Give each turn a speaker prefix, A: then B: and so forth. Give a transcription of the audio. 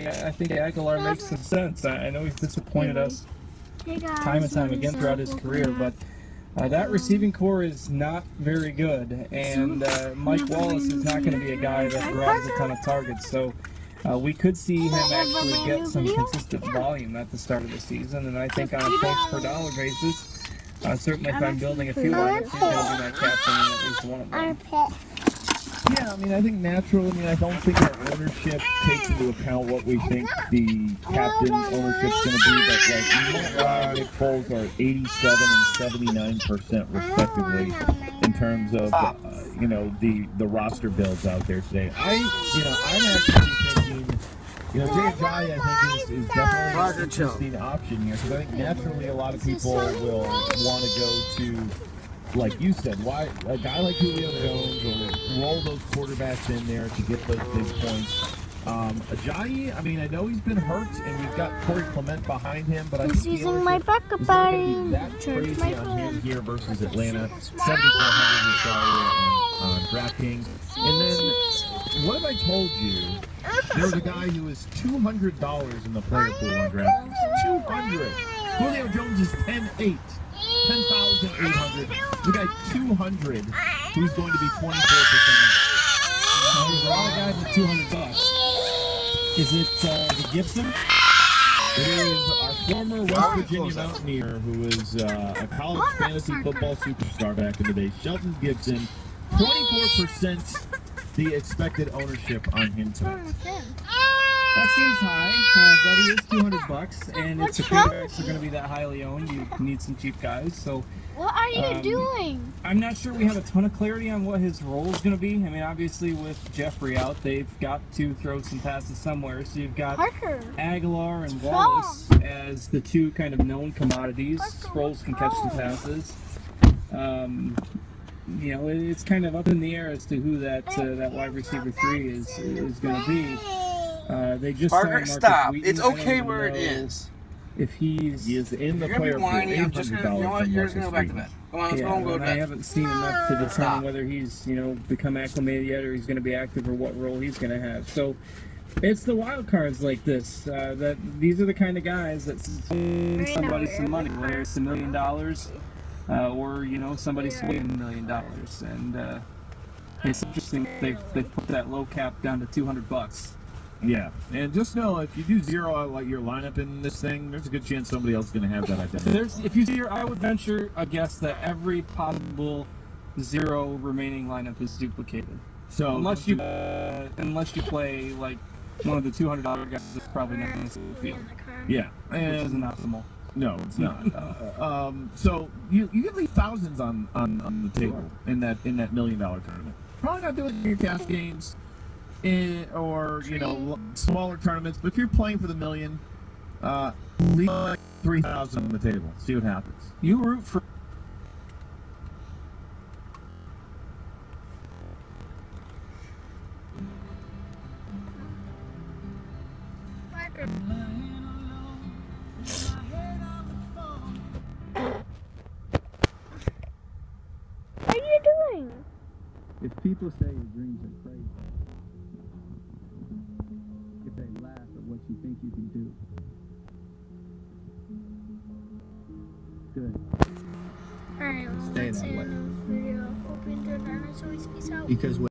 A: I think Aguilar makes some sense. I know he's disappointed us time and time again throughout his career, but that receiving core is not very good, and Mike Wallace is not going to be a guy that grabs a ton of targets. So we could see him actually get some consistent volume at the start of the season, and I think on a points per dollar basis, certainly if I'm building a few lineups, he's going to be my captain in at least one of them.
B: Yeah, I mean, I think naturally, I don't think our ownership takes into account what we think the captain ownership's going to be, but like Matt Ryan and Nick Foles are 87 and 79% respectively in terms of, the roster builds out there today. I'm actually thinking, Jay Ajayi, I think, is definitely an interesting option here, because I think naturally a lot of people will want to go to, like you said, why a guy like Julio Jones will roll those quarterbacks in there to get those big points. Ajayi, I mean, I know he's been hurt, and we've got Corey Clement behind him, but I think the ownership is not going to be that crazy on him here versus Atlanta. 7,400 we saw on DraftKings. And then, what have I told you? There was a guy who was $200 in the player pool on DraftKings. 200. Julio Jones is 10,800. 10,800. We got 200, who's going to be 24%.
A: There's a lot of guys at $200. Is it Gibson?
B: It is our former West Virginia Mountaineer, who is a college fantasy football superstar back in the day, Shelton Gibson. 24% the expected ownership on him tonight.
A: That seems high, but he is $200, and if the quarterbacks are going to be that highly owned, you need some cheap guys. So,
C: what are you doing?
A: I'm not sure we have a ton of clarity on what his role is going to be. I mean, obviously with Jeffrey out, they've got to throw some passes somewhere. So you've got Aguilar and Wallace as the two kind of known commodities. Sproles can catch the passes. It's kind of up in the air as to who that wide receiver 3 is going to be. They just
D: Parker, stop.
A: Wheaton.
D: It's okay where it is.
A: If he
B: is in the player pool,
D: I'm just gonna, you know what? You're just gonna go back to bed. Come on, let's go and go to bed.
A: I haven't seen enough to determine whether he's, become acclimated yet, or he's going to be active, or what role he's going to have. So it's the wild cards like this that these are the kind of guys that send somebody some money, whether it's $1 million or somebody swinging $1 million, and it's interesting they put that low cap down to $200.
B: Yeah, and just know if you do zero out like your lineup in this thing, there's a good chance somebody else is going to have that identity.
A: If you zero, I would venture a guess that every possible zero remaining lineup is duplicated. So unless you play like one of the $200 guys, it's probably not going to see the field.
B: Yeah,
A: which isn't optimal.
B: No, it's not. So you can leave thousands on the table in that $1 million tournament. Probably not doing your cash games. Or smaller tournaments, but if you're playing for the $1 million, leave like 3,000 on the table. See what happens.
A: You root for.
C: What are you doing?
A: If people say your dreams are crazy, if they laugh at what you think you can do. Good.
C: Alright, well,
A: Stay
C: that's
A: that
C: the
A: way.
C: end of the video. Hope you enjoyed. Peace out.
A: Because